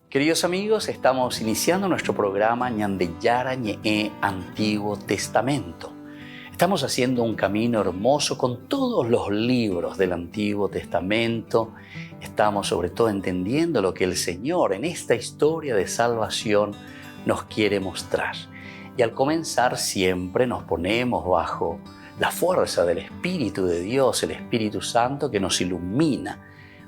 Queridos amigos, estamos iniciando nuestro programa Ñandeyara Ñe'e Antiguo Testamento. Estamos haciendo un camino hermoso con todos los libros del Antiguo Testamento. Estamos sobre todo entendiendo lo que el Señor en esta historia de salvación nos quiere mostrar. Y al comenzar siempre nos ponemos bajo la fuerza del Espíritu de Dios, el Espíritu Santo que nos ilumina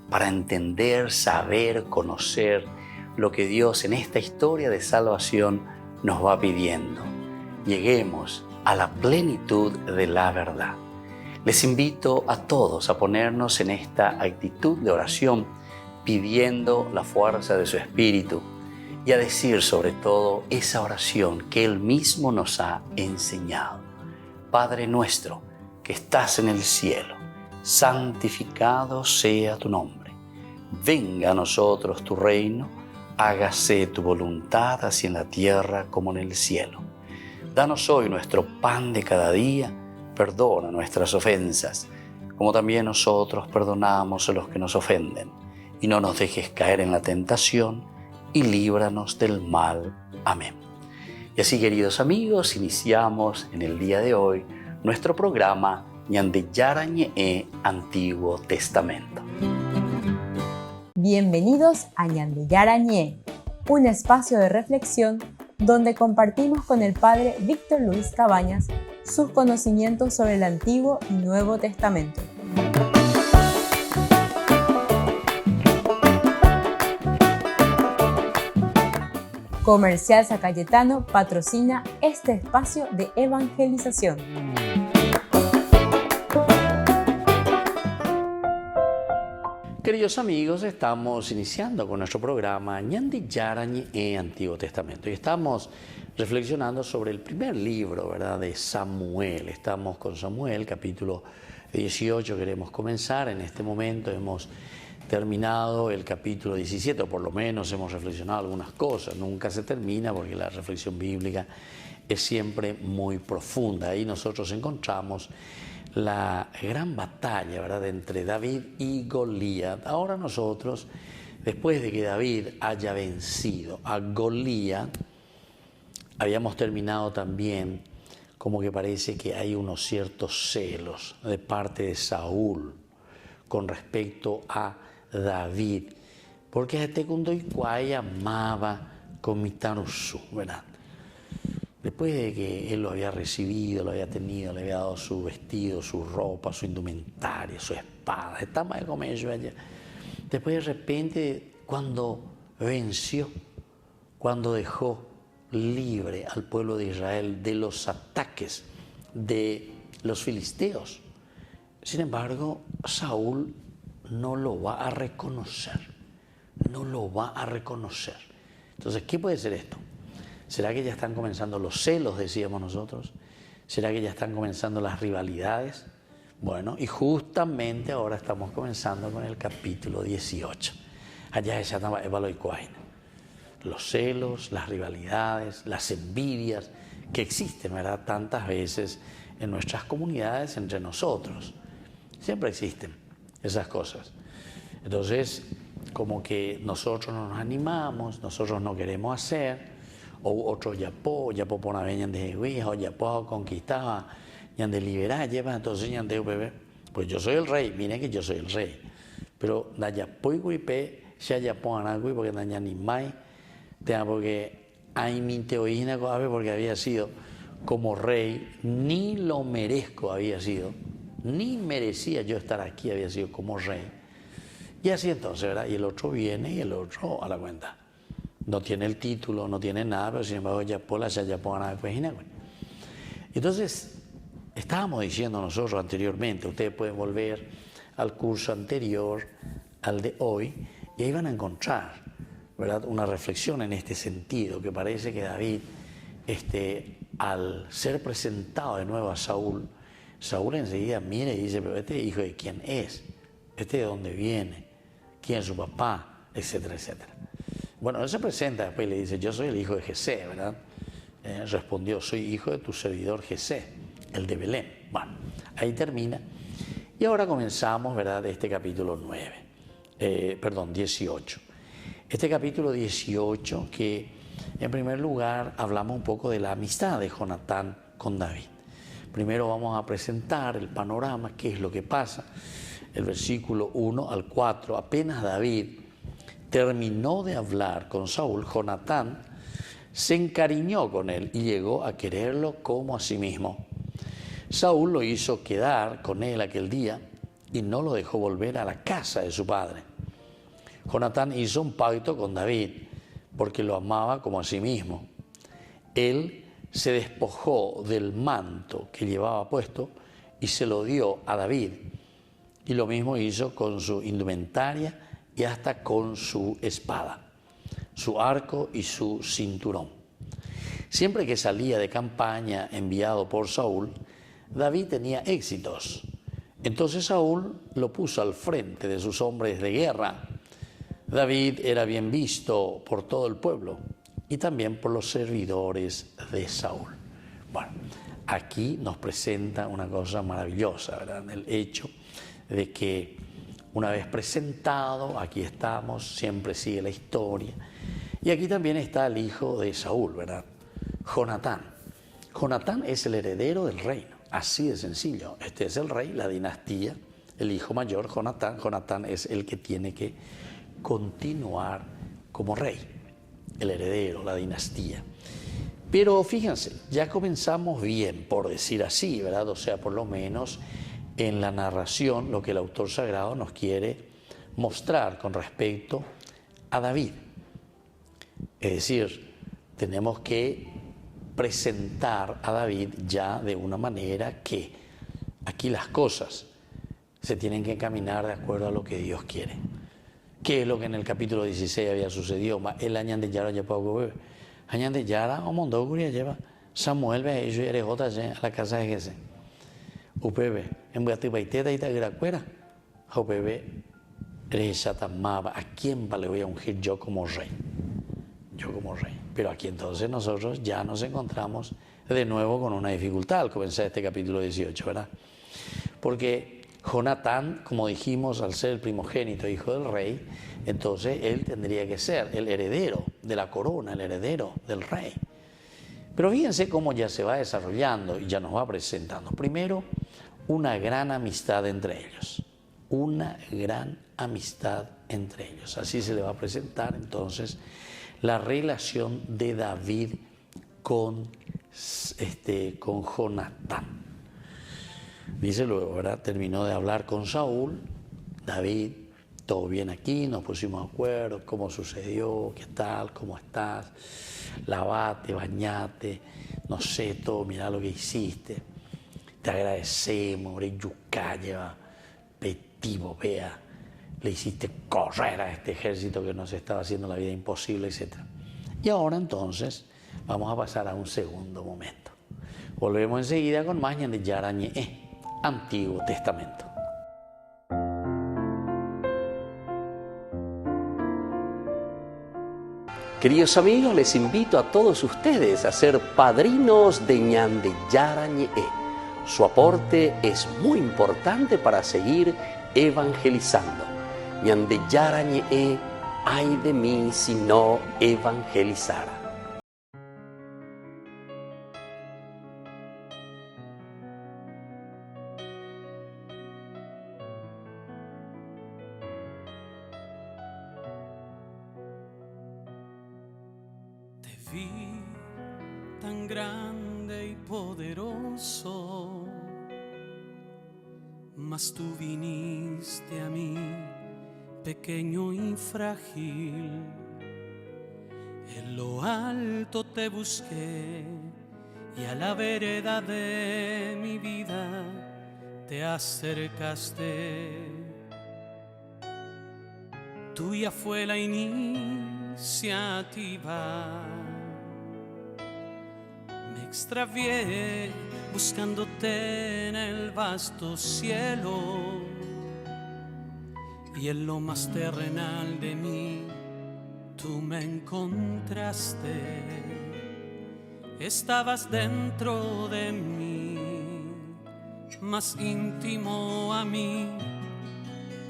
para entender, saber, conocer lo que Dios en esta historia de salvación nos va pidiendo. Lleguemos a la plenitud de la verdad. Les invito a todos a ponernos en esta actitud de oración, pidiendo la fuerza de su Espíritu y a decir sobre todo esa oración que Él mismo nos ha enseñado. Padre nuestro que estás en el cielo, santificado sea tu nombre. Venga a nosotros tu reino, hágase tu voluntad así en la tierra como en el cielo. Danos hoy nuestro pan de cada día, perdona nuestras ofensas, como también nosotros perdonamos a los que nos ofenden. Y no nos dejes caer en la tentación, y líbranos del mal. Amén. Y así, queridos amigos, iniciamos en el día de hoy nuestro programa Ñandeyara Ñe'e Antiguo Testamento. Bienvenidos a Ñandeyara Ñe'e, un espacio de reflexión donde compartimos con el Padre Víctor Luis Cabañas sus conocimientos sobre el Antiguo y Nuevo Testamento. Comercial San Cayetano patrocina este espacio de evangelización. Queridos amigos, estamos iniciando con nuestro programa Ñandeyara Ñe'e Antiguo Testamento y estamos reflexionando sobre el primer libro, ¿verdad?, de Samuel. Estamos con Samuel, capítulo 18, queremos comenzar. En este momento hemos terminado el capítulo 17, o por lo menos hemos reflexionado algunas cosas. Nunca se termina porque la reflexión bíblica es siempre muy profunda. Ahí nosotros encontramos la gran batalla, ¿verdad?, entre David y Goliat. Ahora nosotros, después de que David haya vencido a Goliat, habíamos terminado también como que parece que hay unos ciertos celos de parte de Saúl con respecto a David, porque este cuando Iguay amaba con Mitanusu, ¿verdad? Después de que él lo había recibido, lo había tenido, le había dado su vestido, su ropa, su indumentaria, su espada, estaba de comer allá. Después de repente, cuando venció, cuando dejó libre al pueblo de Israel de los ataques de los filisteos, sin embargo, Saúl no lo va a reconocer, no lo va a reconocer. Entonces, ¿qué puede ser esto? ¿Será que ya están comenzando los celos, decíamos nosotros? ¿Será que ya están comenzando las rivalidades? Bueno, y justamente ahora estamos comenzando con el capítulo 18. Allá ya estaba Evaloicuain. Los celos, las rivalidades, las envidias que existen, ¿verdad?, tantas veces en nuestras comunidades entre nosotros. Siempre existen esas cosas. Entonces, como que nosotros no nos animamos, nosotros no queremos hacer, o otro yapó por una vez ñande huija, o yapó conquistaba, ñande liberar, lleva entonces ñande bebé. Pues yo soy el rey, miren que yo soy el rey. Pero da yapó y guipe, ya yapó anagui, porque da ñani mai, porque hay mi teoína porque había sido como rey, ni lo merezco había sido, ni merecía yo estar aquí, había sido como rey. Y así entonces, ¿verdad? Y el otro viene y el otro a la cuenta. No tiene el título, no tiene nada, pero sin embargo ya por la ya por nada pues. Entonces, estábamos diciendo nosotros anteriormente, ustedes pueden volver al curso anterior, al de hoy, y ahí van a encontrar, ¿verdad?, una reflexión en este sentido, que parece que David, al ser presentado de nuevo a Saúl, Saúl enseguida mira y dice, pero este hijo de quién es, de dónde viene, quién es su papá, etcétera, etcétera. Bueno, él se presenta después y le dice, yo soy el hijo de Jesé, ¿verdad? Respondió, soy hijo de tu servidor Jesé, el de Belén. Bueno, ahí termina. Y ahora comenzamos, ¿verdad?, este capítulo 18. Este capítulo 18 que en primer lugar hablamos un poco de la amistad de Jonatán con David. Primero vamos a presentar el panorama, qué es lo que pasa. El versículo 1 al 4, apenas David terminó de hablar con Saúl, Jonatán se encariñó con él y llegó a quererlo como a sí mismo. Saúl lo hizo quedar con él aquel día y no lo dejó volver a la casa de su padre. Jonatán hizo un pacto con David porque lo amaba como a sí mismo. Él se despojó del manto que llevaba puesto y se lo dio a David. Y lo mismo hizo con su indumentaria y hasta con su espada, su arco y su cinturón. Siempre que salía de campaña enviado por Saúl, David tenía éxitos. Entonces Saúl lo puso al frente de sus hombres de guerra. David era bien visto por todo el pueblo y también por los servidores de Saúl. Bueno, aquí nos presenta una cosa maravillosa, ¿verdad? El hecho de que una vez presentado, aquí estamos, siempre sigue la historia. Y aquí también está el hijo de Saúl, ¿verdad? Jonatán. Jonatán es el heredero del reino, así de sencillo. Este es el rey, la dinastía, el hijo mayor, Jonatán. Jonatán es el que tiene que continuar como rey, el heredero, la dinastía. Pero fíjense, ya comenzamos bien, por decir así, ¿verdad? O sea, por lo menos en la narración, lo que el autor sagrado nos quiere mostrar con respecto a David. Es decir, tenemos que presentar a David ya de una manera que aquí las cosas se tienen que encaminar de acuerdo a lo que Dios quiere. ¿Qué es lo que en el capítulo 16 había sucedido? El año de Yara ya puedo ver. Año de Yara o Mondoguria lleva Samuel ve ellos y Erejota a la casa de Jesse. UPB en Buatibaiteta y Tagracuera. UPB Rechatamaba. ¿A quién le voy a ungir yo como rey? Yo como rey. Pero aquí entonces nosotros ya nos encontramos de nuevo con una dificultad al comenzar este capítulo 18, ¿verdad? Porque Jonatán, como dijimos, al ser el primogénito hijo del rey, entonces él tendría que ser el heredero de la corona, el heredero del rey. Pero fíjense cómo ya se va desarrollando y ya nos va presentando. Primero, una gran amistad entre ellos. Una gran amistad entre ellos. Así se le va a presentar entonces la relación de David con Jonatán. Dice luego, ¿verdad? Terminó de hablar con Saúl, David, todo bien aquí, nos pusimos de acuerdo, cómo sucedió, qué tal, cómo estás, lavate, bañate, no sé, todo, mirá lo que hiciste, te agradecemos, yucá, lleva, petivo, vea, le hiciste correr a este ejército que nos estaba haciendo la vida imposible, etc. Y ahora entonces vamos a pasar a un segundo momento. Volvemos enseguida con más de Yarañe, Antiguo Testamento. Queridos amigos, les invito a todos ustedes a ser padrinos de Ñande Yarañe. Su aporte es muy importante para seguir evangelizando. Ñande Yarañe, ay de mí si no evangelizara. Vi tan grande y poderoso, mas tú viniste a mí, pequeño y frágil. En lo alto te busqué y a la vereda de mi vida te acercaste. Tuya fue la iniciativa. Me extravié buscándote en el vasto cielo y en lo más terrenal de mí tú me encontraste. Estabas dentro de mí, más íntimo a mí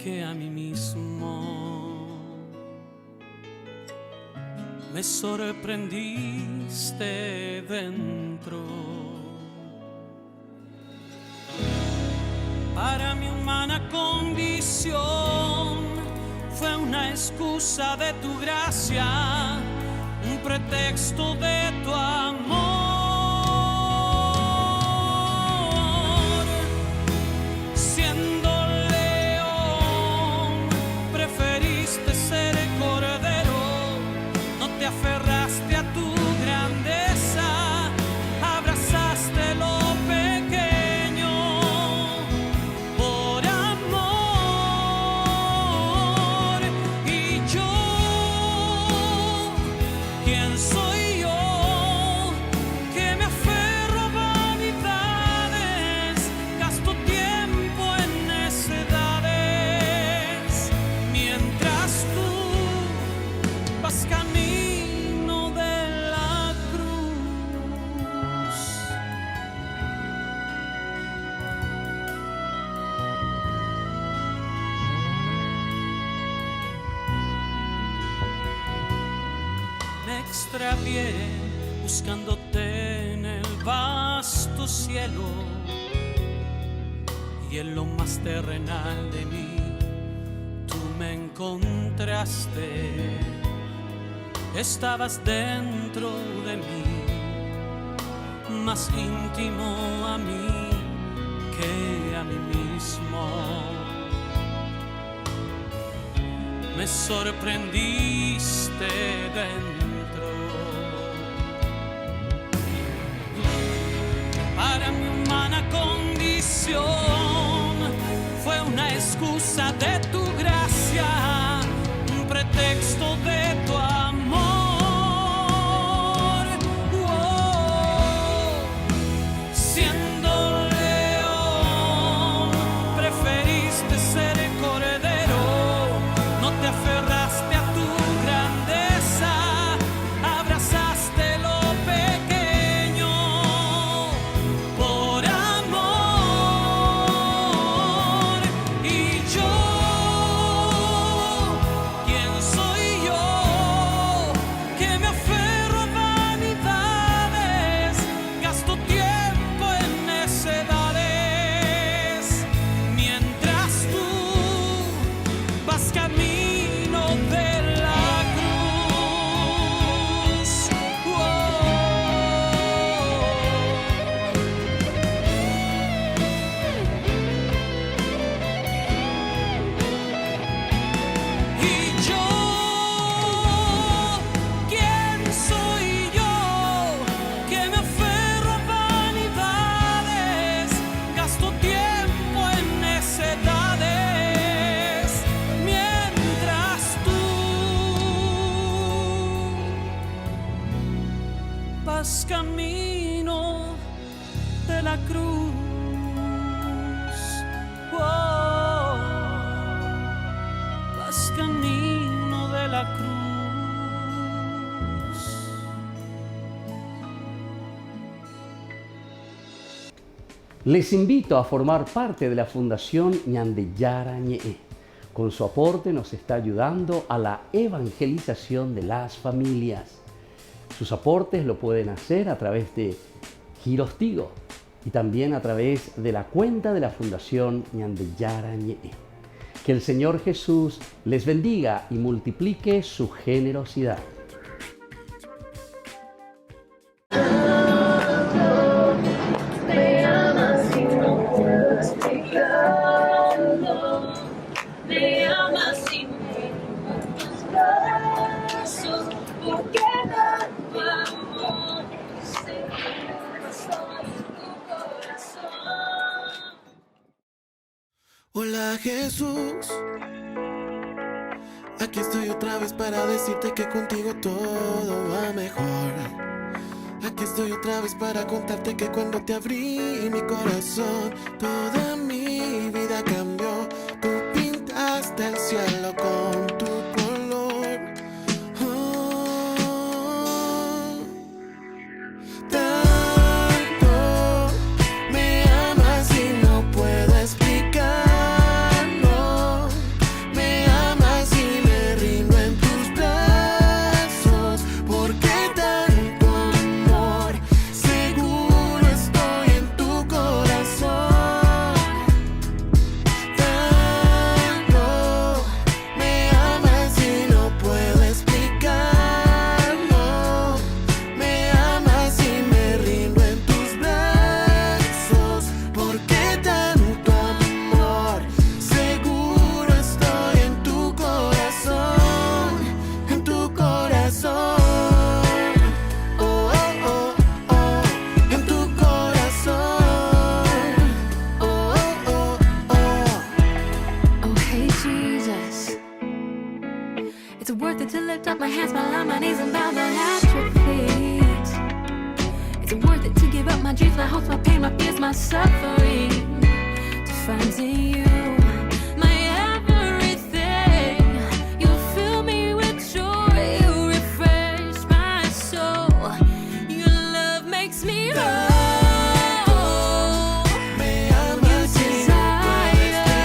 que a mí mismo. me sorprendiste dentro. Para mi humana condición fue una excusa de tu gracia, un pretexto de tu amor. Siendo león, preferiste ser cordero, no te aferraste a tu grandeza, abrazaste lo pequeño por amor. Y yo, ¿quién soy yo que me aferro a vanidades? Gasto tiempo en necedades, mientras tú vas camino de la cruz. Me extravié buscándote en el vasto cielo, y en lo más terrenal de mí tú me encontraste. Estabas dentro de mí, más íntimo a mí que a mí mismo. Me sorprendiste dentro. Para mi humana condición fue una excusa de tu gracia, un pretexto de tu amor. Siendo león, preferiste ser cordero, no te aferraste a tu grandeza, abrazaste lo pequeño por amor. Y yo, ¿quién soy yo que me aferro a vanidades? Gasto tiempo en necedades, mientras tú vas camino de la cruz. Y yo, ¿quién soy yo que me aferro a vanidades? Gasto tiempo en necedades, mientras tú vas camino de la cruz. Vas camino de la cruz. Les invito a formar parte de la Fundación Ñandeyara-Ñe'e. Con su aporte nos está ayudando a la evangelización de las familias. Sus aportes lo pueden hacer a través de Giros Tigo y también a través de la cuenta de la Fundación Ñandeyara-Ñe'e. Que el Señor Jesús les bendiga y multiplique su generosidad. Me amas y no puedo explicarlo. Me amas y me en tus brazos. Porque tanto amor seguro soy tu corazón. Hola Jesús, aquí estoy otra vez para decirte que contigo todo va mejor. Aquí estoy otra vez para contarte que cuando te abrí mi corazón, toda mi vida cambió. Tú pintaste el cielo con tu color. Tanto me amas y no puedo explicarlo. Me amas y me rindo en tus brazos. my suffering to find in you my everything. You fill me with joy, you refresh my soul. Your love makes me whole. Me amas y no puedo explicarlo.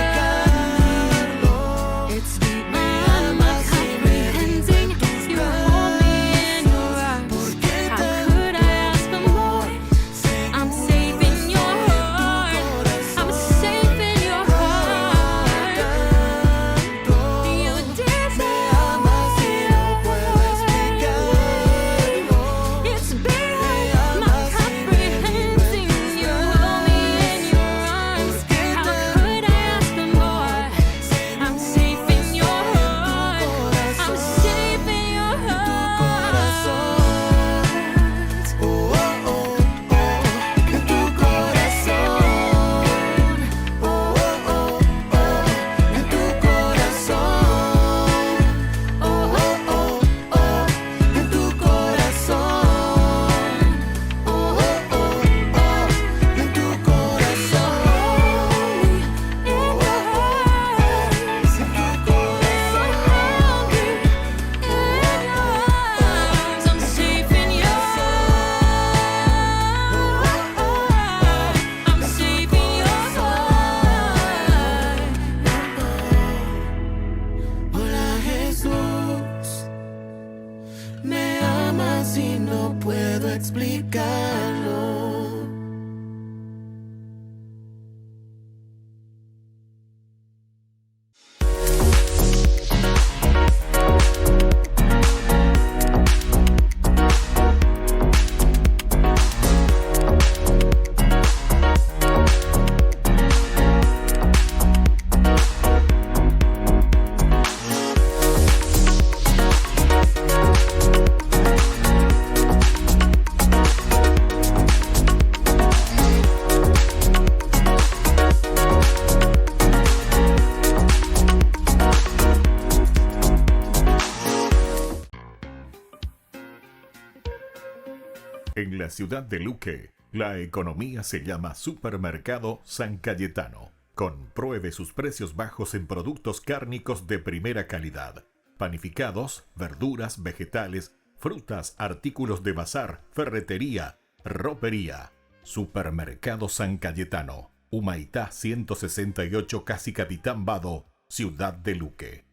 Me amas y me rindo en tus brazos. ¿Por qué I'm safe in your heart. I'm safe in your heart. You desire. It's beyond my comprehension. You hold me in your arms. How could I ask for more? I'm safe in your heart. I'm safe in your heart. Oh, oh, oh, oh, en tu corazón. Oh, oh, oh, oh, en tu corazón. Oh, oh, oh, oh, en tu corazón. Oh, oh, oh, oh, en tu corazón. In your arms. En tu corazón. I'm safe in your heart. I'm safe in your heart. Hola Jesús, me amas y no puedo explicarlo. En la ciudad de Luque, la economía se llama Supermercado San Cayetano. Compruebe sus precios bajos en productos cárnicos de primera calidad. Panificados, verduras, vegetales, frutas, artículos de bazar, ferretería, ropería. Supermercado San Cayetano. Humaitá 168 Casi Capitán Vado, ciudad de Luque.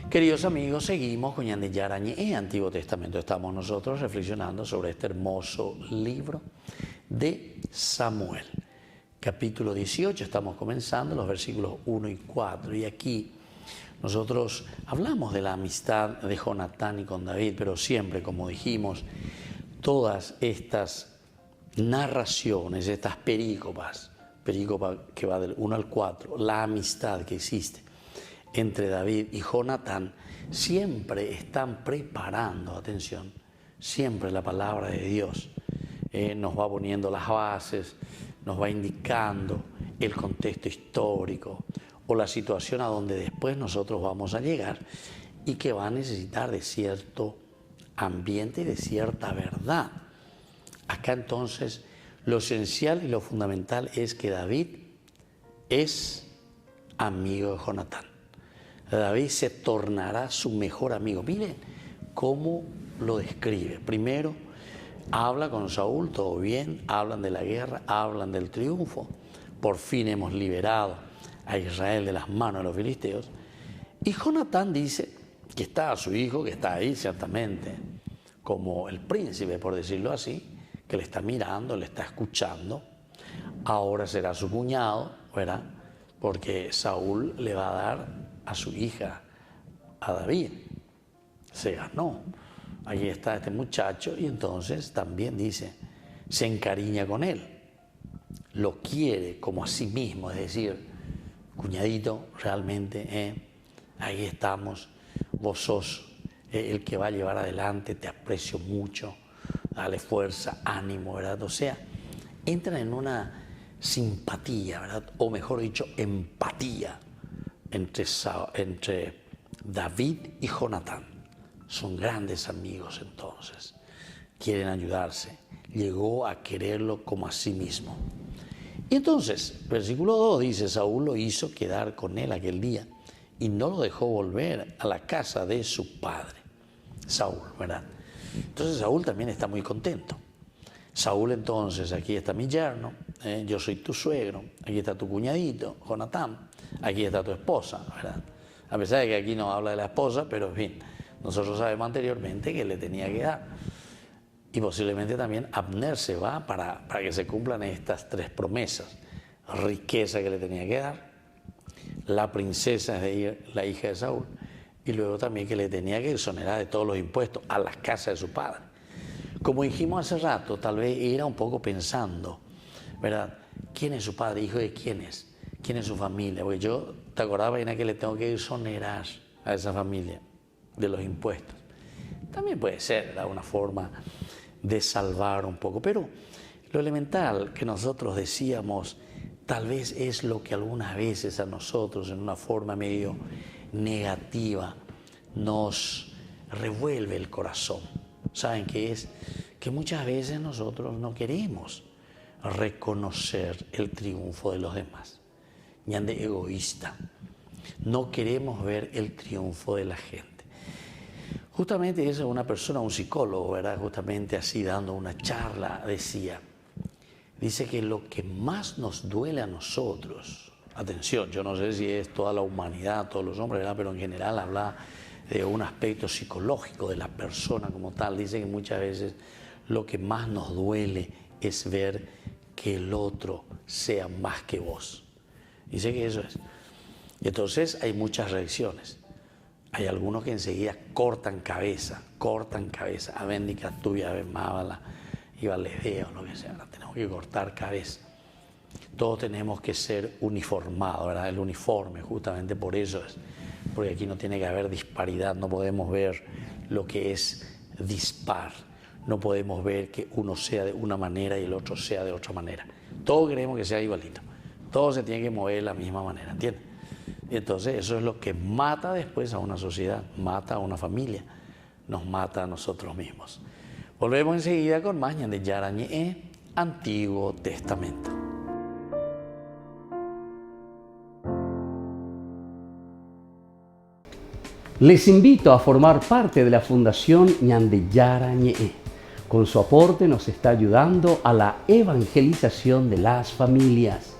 Queridos amigos, seguimos con Ñandi Yarañe en Antiguo Testamento. Estamos nosotros reflexionando sobre este hermoso libro de Samuel. Capítulo 18, estamos comenzando los versículos 1 y 4. Y aquí nosotros hablamos de la amistad de Jonatán y con David, pero siempre, como dijimos, todas estas narraciones, estas perícopa que va del 1 al 4, la amistad que existe entre David y Jonatán, siempre están preparando, atención, siempre la palabra de Dios nos va poniendo las bases, nos va indicando el contexto histórico o la situación a donde después nosotros vamos a llegar y que va a necesitar de cierto ambiente y de cierta verdad. Acá entonces lo esencial y lo fundamental es que David es amigo de Jonatán. David se tornará su mejor amigo. Miren cómo lo describe. Primero, habla con Saúl, todo bien, hablan de la guerra, hablan del triunfo. Por fin hemos liberado a Israel de las manos de los filisteos. Y Jonatán dice que está su hijo, que está ahí ciertamente, como el príncipe, por decirlo así, que le está mirando, le está escuchando. Ahora será su cuñado, ¿verdad? Porque Saúl le va a dar a su hija, a David. Se ganó. Ahí está este muchacho y entonces también dice, se encariña con él. Lo quiere como a sí mismo, es decir, cuñadito, realmente, ahí estamos, vos sos el que va a llevar adelante, te aprecio mucho, dale fuerza, ánimo, ¿verdad? O sea, entran en una simpatía, ¿verdad? O mejor dicho, empatía entre David y Jonatán. Son grandes amigos entonces, quieren ayudarse. Llegó a quererlo como a sí mismo. Y entonces, versículo 2 dice, Saúl lo hizo quedar con él aquel día y no lo dejó volver a la casa de su padre. Saúl, ¿verdad? Entonces Saúl también está muy contento. Saúl entonces, aquí está mi yerno, yo soy tu suegro, aquí está tu cuñadito, Jonatán, aquí está tu esposa, ¿verdad? A pesar de que aquí no habla de la esposa, pero en fin, nosotros sabemos anteriormente que le tenía que dar. Y posiblemente también Abner se va para que se cumplan estas 3 promesas. Riqueza que le tenía que dar, la princesa es la hija de Saúl, y luego también que le tenía que exonerar de todos los impuestos a la casa de su padre. Como dijimos hace rato, tal vez era un poco pensando, ¿verdad? ¿Quién es su padre? ¿Hijo de quién es? ¿Quién es su familia? Porque yo, ¿te acordabas, Ina, que le tengo que exonerar a esa familia de los impuestos? También puede ser, ¿verdad?, una forma de salvar un poco. Pero lo elemental que nosotros decíamos, tal vez es lo que algunas veces a nosotros, en una forma medio negativa, nos revuelve el corazón. ¿Saben qué es? Que muchas veces nosotros no queremos reconocer el triunfo de los demás. Ñande egoísta. No queremos ver el triunfo de la gente. Justamente esa es una persona, un psicólogo, ¿verdad? Justamente así dando una charla, dice que lo que más nos duele a nosotros, atención, yo no sé si es toda la humanidad, todos los hombres, ¿verdad?, pero en general habla de un aspecto psicológico de la persona como tal. Dice que muchas veces lo que más nos duele es ver que el otro sea más que vos. Dice que eso es. Y entonces hay muchas reacciones. Hay algunos que enseguida cortan cabeza, a bendica tuya, mábala, y valedeo, lo que sea. Tenemos que cortar cabeza. Todos tenemos que ser uniformados, ¿verdad? El uniforme, justamente por eso es. Porque aquí no tiene que haber disparidad, no podemos ver lo que es dispar. No podemos ver que uno sea de una manera y el otro sea de otra manera. Todos queremos que sea igualito. Todos se tienen que mover de la misma manera, ¿entiendes? Y entonces eso es lo que mata después a una sociedad, mata a una familia, nos mata a nosotros mismos. Volvemos enseguida con más Ñande Yarañe, Antiguo Testamento. Les invito a formar parte de la Fundación Ñande Yarañe. Con su aporte nos está ayudando a la evangelización de las familias.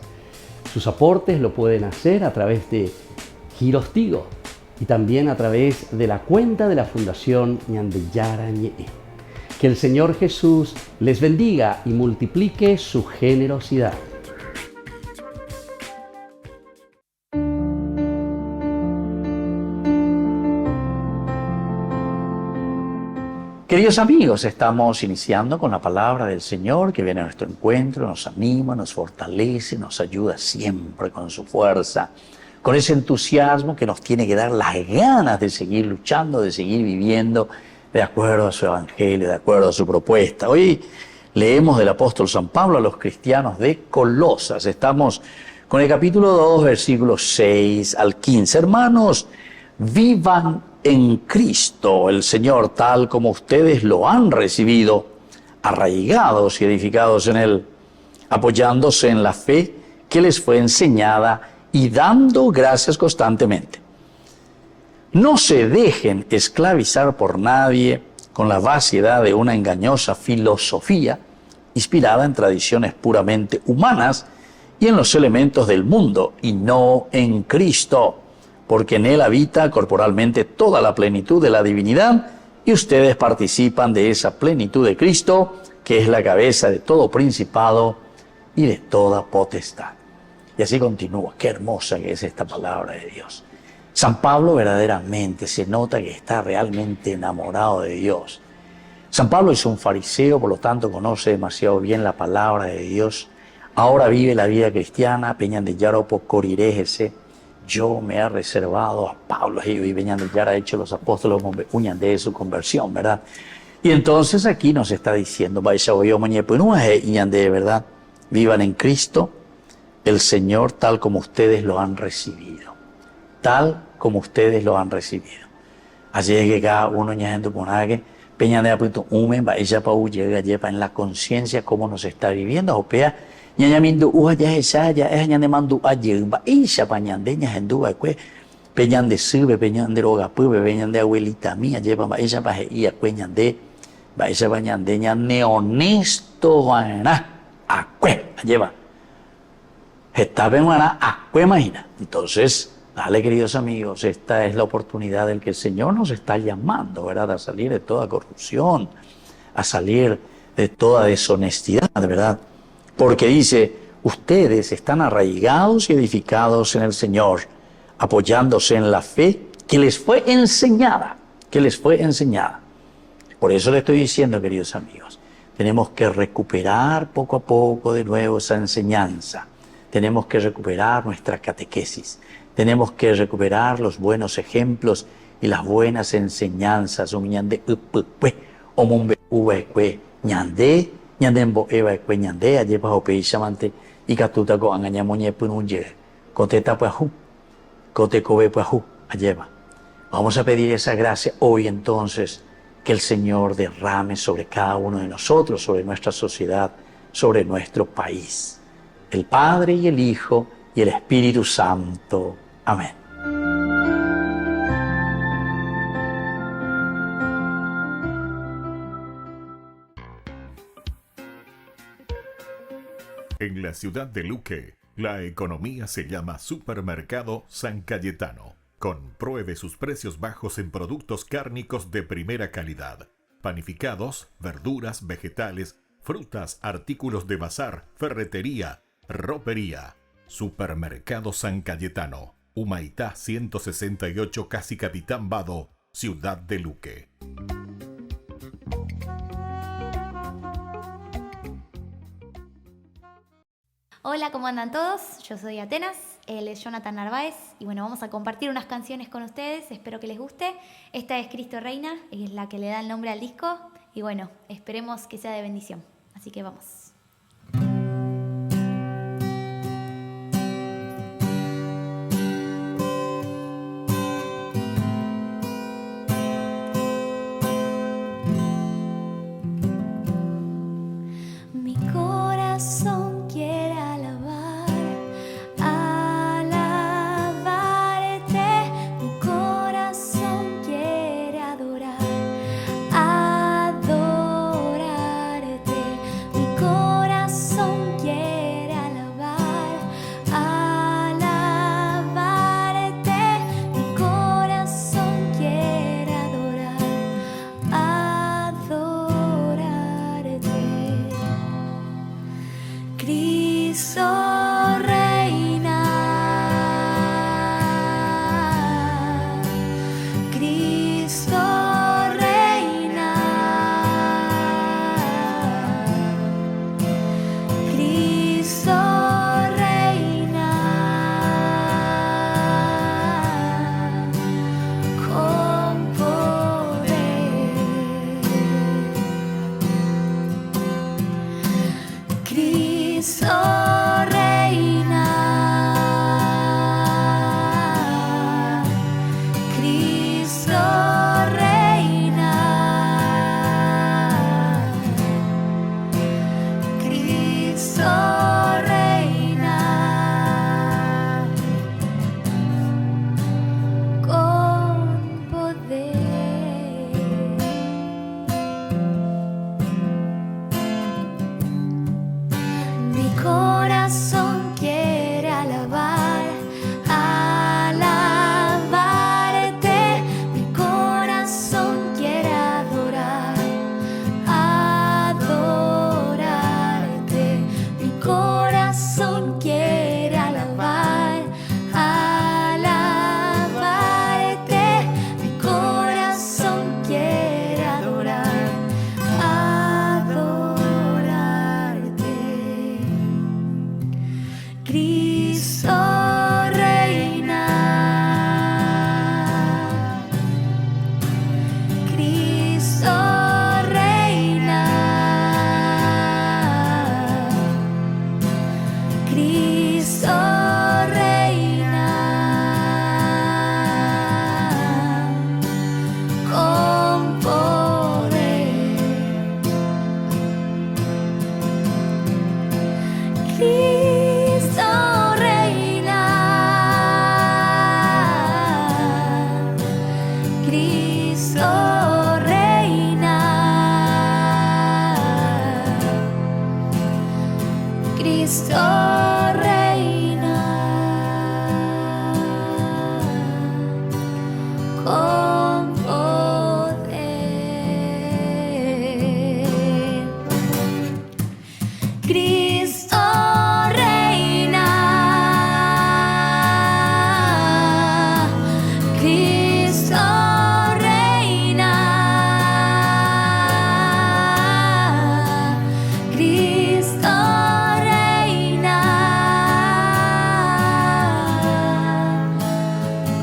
Sus aportes lo pueden hacer a través de Giros Tigo y también a través de la cuenta de la Fundación Ñande Yarañe. Que el Señor Jesús les bendiga y multiplique su generosidad. Queridos amigos, estamos iniciando con la palabra del Señor que viene a nuestro encuentro, nos anima, nos fortalece, nos ayuda siempre con su fuerza, con ese entusiasmo que nos tiene que dar las ganas de seguir luchando, de seguir viviendo de acuerdo a su evangelio, de acuerdo a su propuesta. Hoy leemos del apóstol San Pablo a los cristianos de Colosas. Estamos con el capítulo 2, versículos 6 al 15. Hermanos, vivan en Cristo el Señor tal como ustedes lo han recibido, arraigados y edificados en Él, apoyándose en la fe que les fue enseñada y dando gracias constantemente. No se dejen esclavizar por nadie con la vaciedad de una engañosa filosofía inspirada en tradiciones puramente humanas y en los elementos del mundo y no en Cristo, porque en Él habita corporalmente toda la plenitud de la divinidad y ustedes participan de esa plenitud de Cristo, que es la cabeza de todo principado y de toda potestad. Y así continúa. Qué hermosa que es esta palabra de Dios. San Pablo verdaderamente se nota que está realmente enamorado de Dios. San Pablo es un fariseo, por lo tanto conoce demasiado bien la palabra de Dios. Ahora vive la vida cristiana, Peñan de Yaropo, Corirejese. Yo me he reservado a Pablo y Peñan de Yara ha hecho los apóstoles uñan de su conversión, ¿verdad? Y entonces aquí nos está diciendo, ¿verdad? Vivan en Cristo el Señor tal como ustedes lo han recibido. Tal como ustedes lo han recibido. Así es que cada uno ñajendo ponague, peña de apunto umen, va ella pa llega lleva en la conciencia cómo nos está viviendo, o pea, ñañamindo uja ya esa, ya es ñanemando ayer, va ella pa ñande ñajendo va cue, peñan de sube, peñan de roga pube, peñan de abuelita mía, lleva va ella pa ella cue ñande, va ella pa ñande ñane honesto, guana, a cue, lleva. Está bien, a cue imagina. Entonces, dale, queridos amigos, esta es la oportunidad en que el Señor nos está llamando, ¿verdad? A salir de toda corrupción, a salir de toda deshonestidad, ¿verdad? Porque dice, ustedes están arraigados y edificados en el Señor, apoyándose en la fe que les fue enseñada, Por eso le estoy diciendo, queridos amigos, tenemos que recuperar poco a poco de nuevo esa enseñanza. Tenemos que recuperar nuestra catequesis. Tenemos que recuperar los buenos ejemplos y las buenas enseñanzas. Ñande omumbe uwe ñande ñandembo eva ñande ayepa hope chamante y catuta go angañamoñe pununye coteta puaju cote kobe puaju ayeva. Vamos a pedir esa gracia hoy entonces, que el Señor derrame sobre cada uno de nosotros, sobre nuestra sociedad, sobre nuestro país. El Padre y el Hijo y el Espíritu Santo. Amén. En la ciudad de Luque, la economía se llama Supermercado San Cayetano. Compruebe sus precios bajos en productos cárnicos de primera calidad. Panificados, verduras, vegetales, frutas, artículos de bazar, ferretería, ropería. Supermercado San Cayetano, Humaitá 168, Casi Capitán Vado, ciudad de Luque. Hola, ¿cómo andan todos? Yo soy Atenas, él es Jonathan Narváez y bueno, vamos a compartir unas canciones con ustedes, espero que les guste. Esta es Cristo Reina, es la que le da el nombre al disco y bueno, esperemos que sea de bendición. Así que vamos. Mi corazón quiere alabarte, mi corazón quiere adorarte, mi corazón quiere alabarte, mi corazón quiere adorarte. Cristo reina, Cristo reina, Cristo reina, con poder. Cristo reina, Cristo reina, Cristo reina, con poder. Mi Cristo reina con poder. Cristo reina, Cristo reina, Cristo reina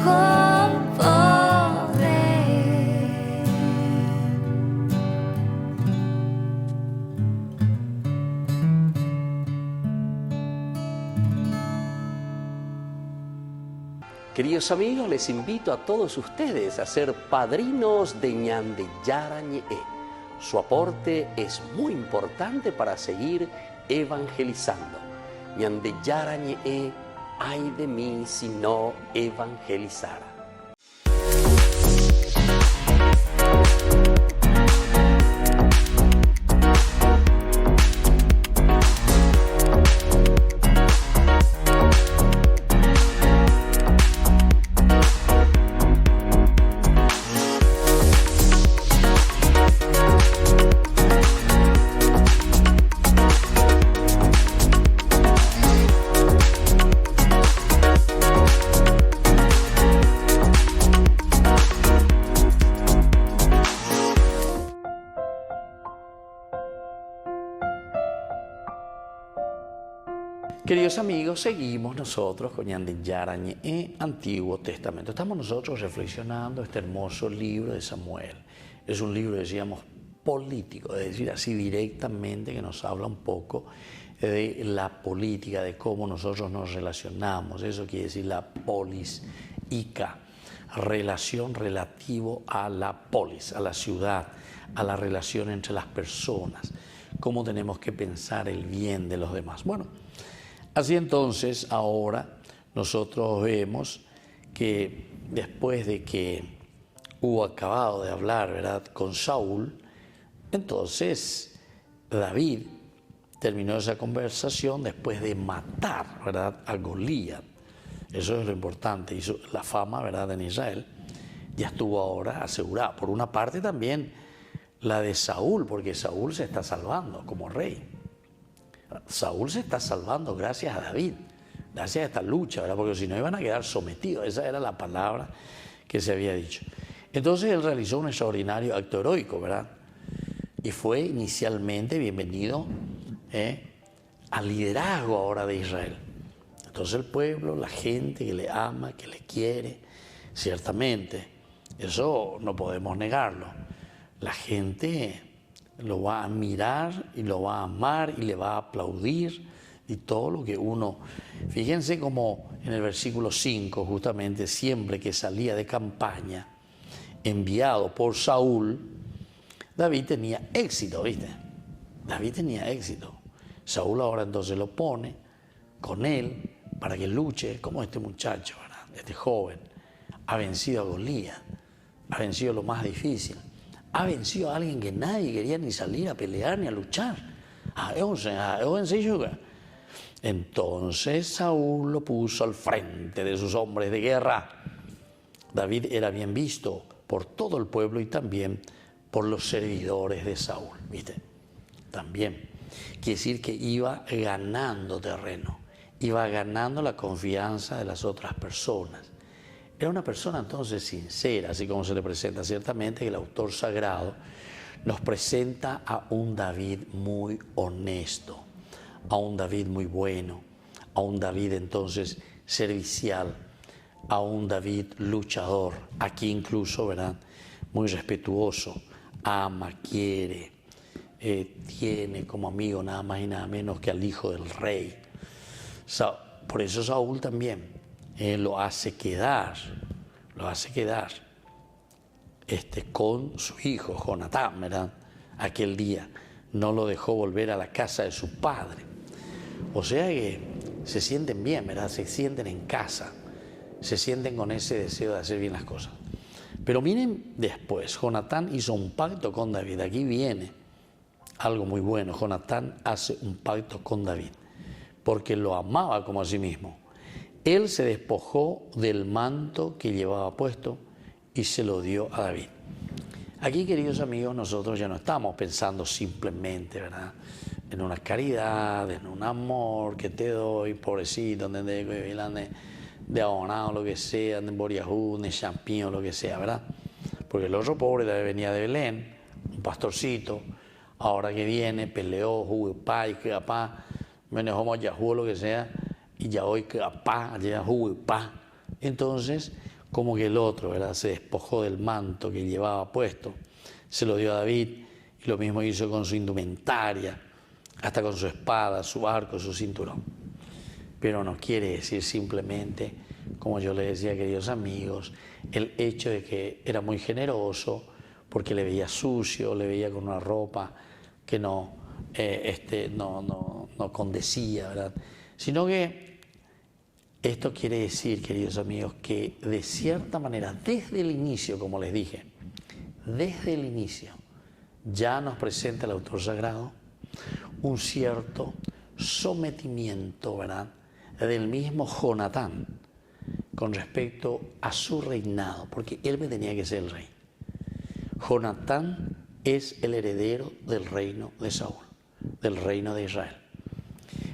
con poder. Queridos amigos, les invito a todos ustedes a ser padrinos de Ñande Yarañe. Su aporte es muy importante para seguir evangelizando. Ñande Yarañe, ay de mí si no evangelizara. Queridos amigos, seguimos nosotros con Ñande Yarañe, Antiguo Testamento. Estamos nosotros reflexionando este hermoso libro de Samuel. Es un libro, decíamos, político, es decir, así directamente, que nos habla un poco de la política, de cómo nosotros nos relacionamos. Eso quiere decir la polis, ica, relación relativo a la polis, a la ciudad, a la relación entre las personas, cómo tenemos que pensar el bien de los demás. Bueno, así entonces, ahora nosotros vemos que después de que hubo acabado de hablar, ¿verdad?, con Saúl, entonces David terminó esa conversación después de matar, ¿verdad?, a Goliat. Eso es lo importante. Hizo la fama, ¿verdad?, en Israel ya estuvo ahora asegurada. Por una parte también la de Saúl, porque Saúl se está salvando como rey. Saúl se está salvando gracias a David, gracias a esta lucha, ¿verdad? Porque si no iban a quedar sometidos, esa era la palabra que se había dicho. Entonces él realizó un extraordinario acto heroico, ¿verdad? Y fue inicialmente bienvenido al liderazgo ahora de Israel. Entonces el pueblo, la gente que le ama, que le quiere, ciertamente, eso no podemos negarlo. La gente lo va a admirar y lo va a amar y le va a aplaudir y todo lo que uno... Fíjense como en el versículo 5, justamente, siempre que salía de campaña, enviado por Saúl, David tenía éxito, ¿viste? David tenía éxito. Saúl ahora entonces lo pone con él para que luche, como este muchacho, ¿verdad?, este joven, ha vencido a Goliat, ha vencido lo más difícil. Ha vencido a alguien que nadie quería ni salir a pelear ni a luchar. Entonces Saúl lo puso al frente de sus hombres de guerra. David era bien visto por todo el pueblo y también por los servidores de Saúl, ¿viste? También. Quiere decir que iba ganando terreno, iba ganando la confianza de las otras personas. Era una persona entonces sincera, así como se le presenta. Ciertamente que el autor sagrado nos presenta a un David muy honesto, a un David muy bueno, a un David entonces servicial, a un David luchador, aquí incluso, ¿verdad?, muy respetuoso, ama, quiere, tiene como amigo nada más y nada menos que al hijo del rey. Por eso Saúl también lo hace quedar con su hijo Jonatán, ¿verdad?, aquel día. No lo dejó volver a la casa de su padre. O sea que se sienten bien, ¿verdad?, se sienten en casa, se sienten con ese deseo de hacer bien las cosas. Pero miren después, Jonatán hizo un pacto con David. Aquí viene algo muy bueno. Jonatán hace un pacto con David. porque lo amaba como a sí mismo. Él se despojó del manto que llevaba puesto y se lo dio a David. Aquí, queridos amigos, nosotros ya no estamos pensando simplemente, ¿verdad?, en una caridad, en un amor que te doy, pobrecito, de abonado, lo que sea, de Boriajú, de Champion, lo que sea, ¿verdad? Porque el otro pobre venía de Belén, un pastorcito, ahora que viene, peleó, jugó pa y que pa, manejó Yahoo, lo que sea, y ya hoy que pa, ya jugó pa. Entonces, como que el otro, ¿verdad?, se despojó del manto que llevaba puesto, se lo dio a David, y lo mismo hizo con su indumentaria, hasta con su espada, su arco, su cinturón. Pero no quiere decir simplemente, como yo les decía, queridos amigos, el hecho de que era muy generoso porque le veía sucio, le veía con una ropa que no condecía, ¿verdad? Sino que esto quiere decir, queridos amigos, que de cierta manera, desde el inicio, como les dije, desde el inicio, ya nos presenta el autor sagrado un cierto sometimiento, ¿verdad?, del mismo Jonatán con respecto a su reinado, porque él me tenía que ser el rey. Jonatán es el heredero del reino de Saúl, del reino de Israel.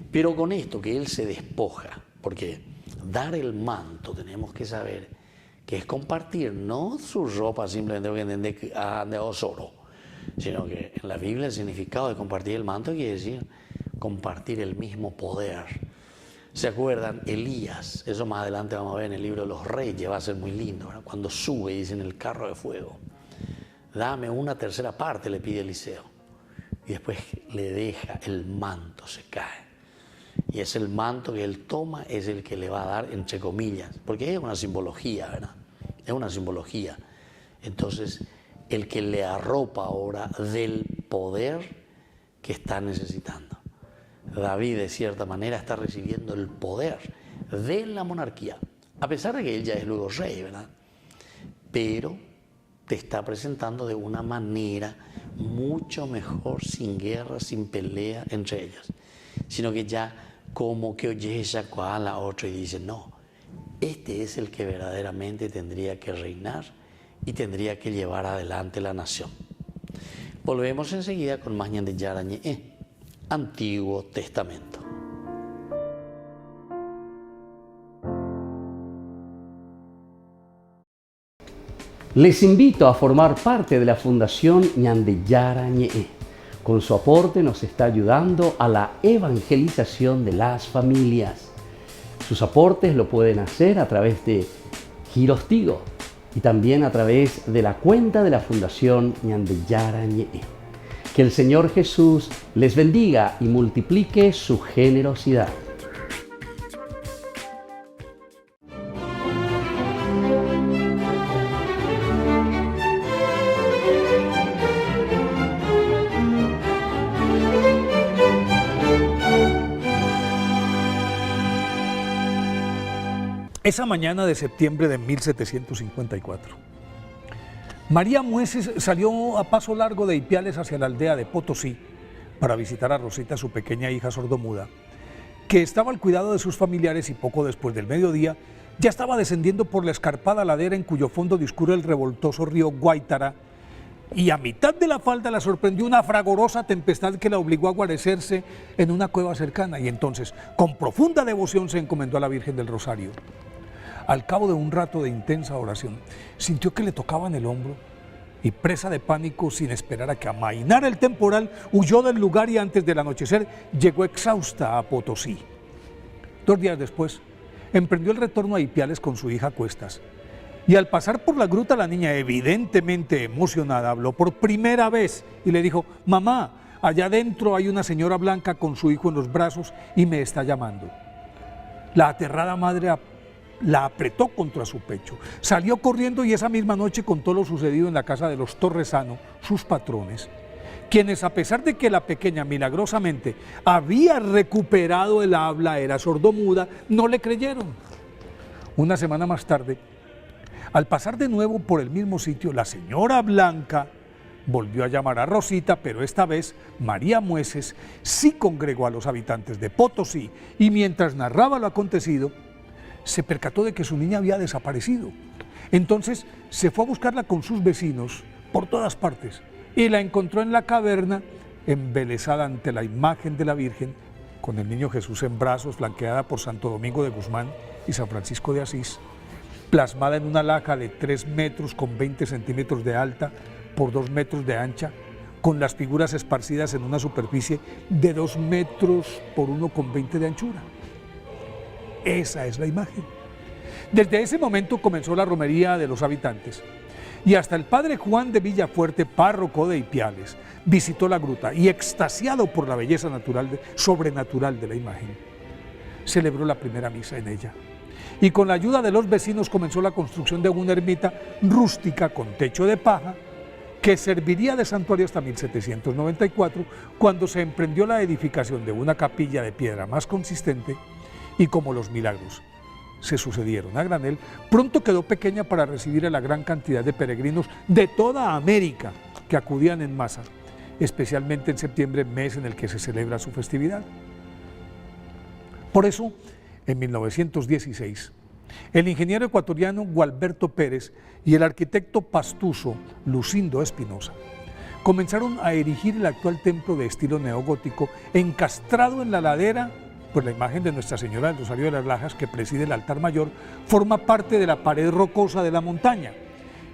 Pero con esto que él se despoja, porque dar el manto tenemos que saber que es compartir, no su ropa simplemente porque de osoro, sino que en la Biblia el significado de compartir el manto quiere decir compartir el mismo poder. ¿Se acuerdan? Elías, eso más adelante vamos a ver en el libro de los Reyes, va a ser muy lindo, ¿verdad? Cuando sube, dice, en el carro de fuego, dame una tercera parte, le pide Eliseo, y después le deja el manto, se cae, y es el manto que él toma, es el que le va a dar, entre comillas, porque es una simbología, ¿verdad? Es una simbología. Entonces, el que le arropa ahora del poder que está necesitando. David, de cierta manera, está recibiendo el poder de la monarquía, a pesar de que él ya es luego rey, ¿verdad? Pero te está presentando de una manera mucho mejor, sin guerra, sin pelea entre ellos, sino que ya como que oye esa cual a otro y dice, no, este es el que verdaderamente tendría que reinar y tendría que llevar adelante la nación. Volvemos enseguida con más Ñande Yarañe, Antiguo Testamento. Les invito a formar parte de la Fundación Ñande Yarañe. Con su aporte nos está ayudando a la evangelización de las familias. Sus aportes lo pueden hacer a través de Giros Tigo y también a través de la cuenta de la Fundación Ñande Yarañe. Que el Señor Jesús les bendiga y multiplique su generosidad. Esa mañana de septiembre de 1754, María Mueces salió a paso largo de Ipiales hacia la aldea de Potosí para visitar a Rosita, su pequeña hija sordomuda, que estaba al cuidado de sus familiares y poco después del mediodía ya estaba descendiendo por la escarpada ladera en cuyo fondo discurre el revoltoso río Guaitara, y a mitad de la falda la sorprendió una fragorosa tempestad que la obligó a guarecerse en una cueva cercana, y entonces, con profunda devoción, se encomendó a la Virgen del Rosario. Al cabo de un rato de intensa oración, sintió que le tocaban el hombro y, presa de pánico, sin esperar a que amainara el temporal, huyó del lugar y antes del anochecer llegó exhausta a Potosí. 2 días después, emprendió el retorno a Ipiales con su hija a cuestas. Y al pasar por la gruta, la niña, evidentemente emocionada, habló por primera vez y le dijo: «Mamá, allá adentro hay una señora blanca con su hijo en los brazos y me está llamando». La aterrada madre la apretó contra su pecho, salió corriendo y esa misma noche contó lo sucedido en la casa de los Torresano, sus patrones, quienes, a pesar de que la pequeña milagrosamente había recuperado el habla, era sordomuda, no le creyeron. Una semana más tarde, al pasar de nuevo por el mismo sitio, la señora blanca volvió a llamar a Rosita, pero esta vez María Mueces sí congregó a los habitantes de Potosí y mientras narraba lo acontecido, se percató de que su niña había desaparecido. Entonces se fue a buscarla con sus vecinos por todas partes y la encontró en la caverna, embelesada ante la imagen de la Virgen, con el niño Jesús en brazos, flanqueada por Santo Domingo de Guzmán y San Francisco de Asís, plasmada en una laja de 3 metros con 20 centímetros de alta por 2 metros de ancha, con las figuras esparcidas en una superficie de 2 metros por 1,20 de anchura. Esa es la imagen. Desde ese momento comenzó la romería de los habitantes y hasta el padre Juan de Villafuerte, párroco de Ipiales, visitó la gruta y, extasiado por la belleza sobrenatural de la imagen, celebró la primera misa en ella. Y con la ayuda de los vecinos comenzó la construcción de una ermita rústica con techo de paja que serviría de santuario hasta 1794, cuando se emprendió la edificación de una capilla de piedra más consistente y, como los milagros se sucedieron a granel, pronto quedó pequeña para recibir a la gran cantidad de peregrinos de toda América que acudían en masa, especialmente en septiembre, mes en el que se celebra su festividad. Por eso, en 1916, el ingeniero ecuatoriano Gualberto Pérez y el arquitecto pastuso Lucindo Espinosa comenzaron a erigir el actual templo de estilo neogótico, encastrado en la ladera, pues la imagen de Nuestra Señora del Rosario de las Lajas, que preside el altar mayor, forma parte de la pared rocosa de la montaña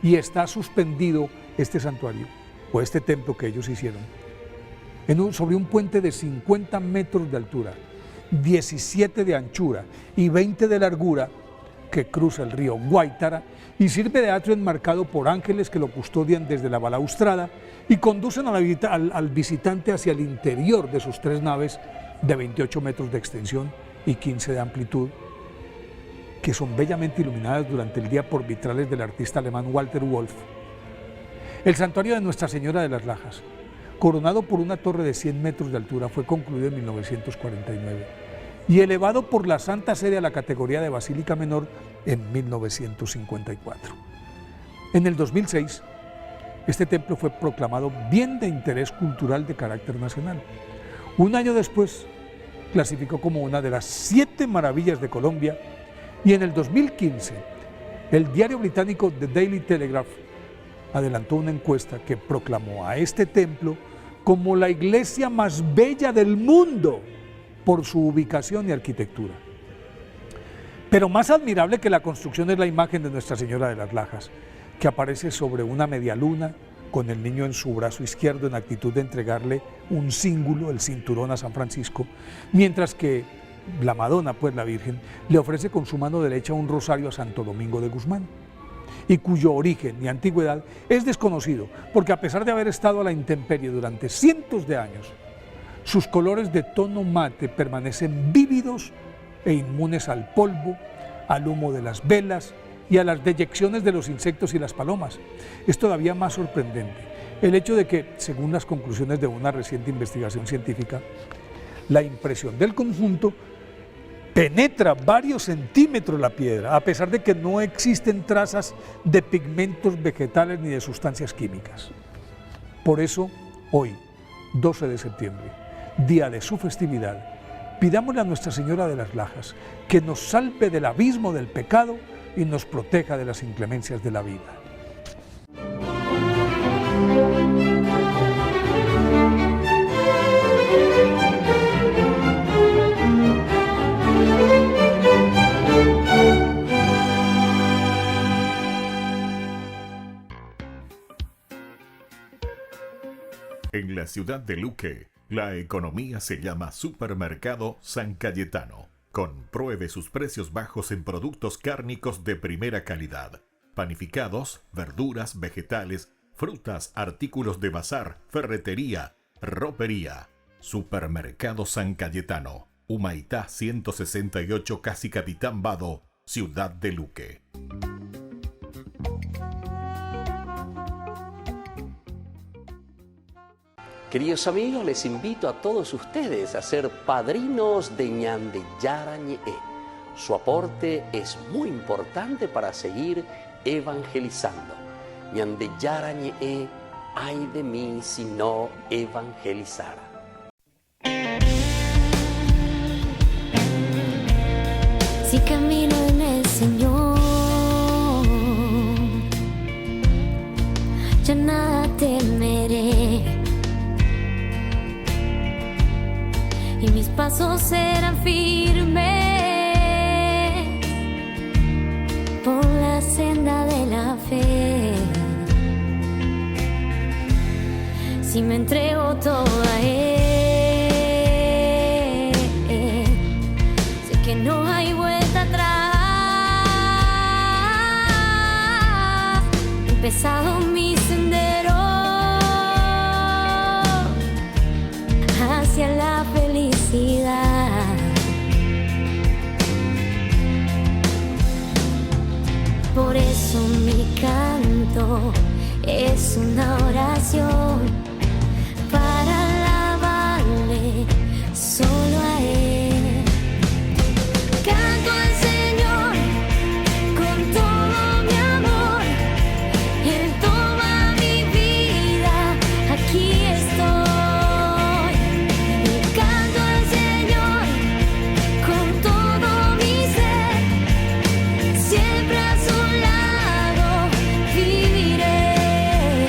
y está suspendido este santuario, o este templo que ellos hicieron, sobre un puente de 50 metros de altura, 17 de anchura y 20 de largura, que cruza el río Guaitara y sirve de atrio enmarcado por ángeles que lo custodian desde la balaustrada y conducen al visitante hacia el interior de sus 3 naves de 28 metros de extensión y 15 de amplitud, que son bellamente iluminadas durante el día por vitrales del artista alemán Walter Wolf. El santuario de Nuestra Señora de las Lajas, coronado por una torre de 100 metros de altura, fue concluido en 1949 y elevado por la Santa Sede a la categoría de Basílica Menor en 1954. En el 2006, este templo fue proclamado Bien de Interés Cultural de Carácter Nacional. Un año después, clasificó como una de las 7 maravillas de Colombia y en el 2015, el diario británico The Daily Telegraph adelantó una encuesta que proclamó a este templo como la iglesia más bella del mundo por su ubicación y arquitectura. Pero más admirable que la construcción es la imagen de Nuestra Señora de las Lajas, que aparece sobre una media luna con el niño en su brazo izquierdo en actitud de entregarle un cíngulo, el cinturón, a San Francisco, mientras que la Madonna, pues la Virgen, le ofrece con su mano derecha un rosario a Santo Domingo de Guzmán, y cuyo origen y antigüedad es desconocido, porque a pesar de haber estado a la intemperie durante cientos de años, sus colores de tono mate permanecen vívidos e inmunes al polvo, al humo de las velas y a las deyecciones de los insectos y las palomas. Es todavía más sorprendente el hecho de que, según las conclusiones de una reciente investigación científica, la impresión del conjunto penetra varios centímetros la piedra, a pesar de que no existen trazas de pigmentos vegetales ni de sustancias químicas. Por eso, hoy, 12 de septiembre, día de su festividad, pidámosle a Nuestra Señora de las Lajas que nos salve del abismo del pecado y nos proteja de las inclemencias de la vida. En la ciudad de Luque, la economía se llama Supermercado San Cayetano. Compruebe sus precios bajos en productos cárnicos de primera calidad. Panificados, verduras, vegetales, frutas, artículos de bazar, ferretería, ropería. Supermercado San Cayetano. Humaitá 168, Casi Capitán Vado, ciudad de Luque. Queridos amigos, les invito a todos ustedes a ser padrinos de Ñande Yarañe. Su aporte es muy importante para seguir evangelizando. Ñande Yarañe, ay de mí si no evangelizara. Si camino en el Señor, ya nada temeré, y mis pasos serán firmes por la senda de la fe. Si me entrego todo a Él, sé que no hay vuelta atrás. He empezado mi sendero hacia la felicidad. Por eso mi canto es una oración para alabarle solo a Él. Canto al Señor con todo mi amor. Él toma mi vida, aquí estoy. Y canto al Señor con todo mi ser, siempre a su lado viviré.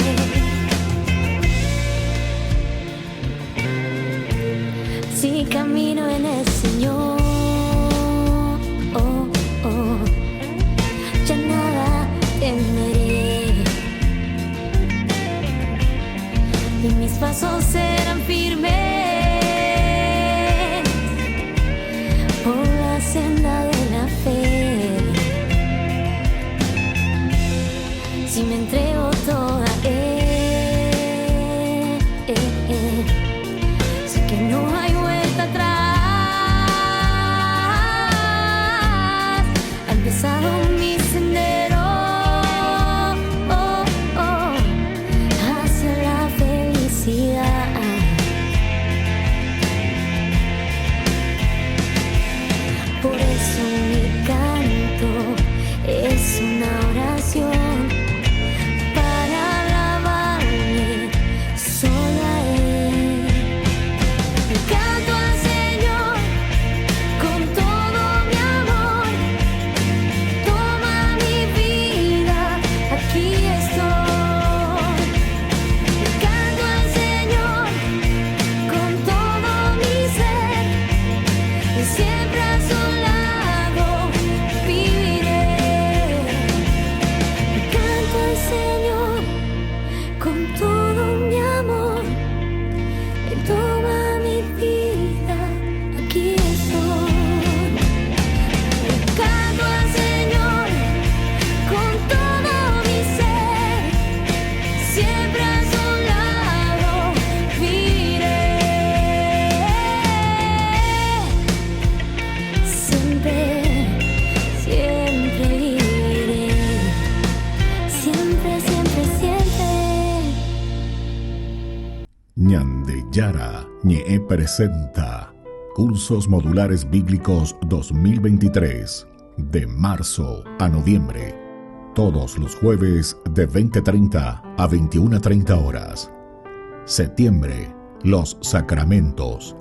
Si camino en el Señor, ya nada temeré, y mis pasos serán firmes por la senda de la fe. Si me entrego toda a Él, sé que no hay vuelta atrás. Ha empezado mi sendero hacia la felicidad. Por eso mi canto es una oración para alabarle solo a Él. Canto al Señor con todo mi amor. Toma mi vida, aquí estoy. Canto al Señor con todo mi ser, y siempre a su lado viviré. Canto al Señor con todo mi amor. Él toma mi vida, aquí estoy. Canto al Señor con todo mi ser, siempre a su lado viviré. Siempre, siempre viviré. Siempre, siempre, siempre. Ñande Yara Ñe presenta Cursos Modulares Bíblicos 2023 de marzo a noviembre. Todos los jueves de 20:30 a 21:30 horas. Septiembre, los sacramentos.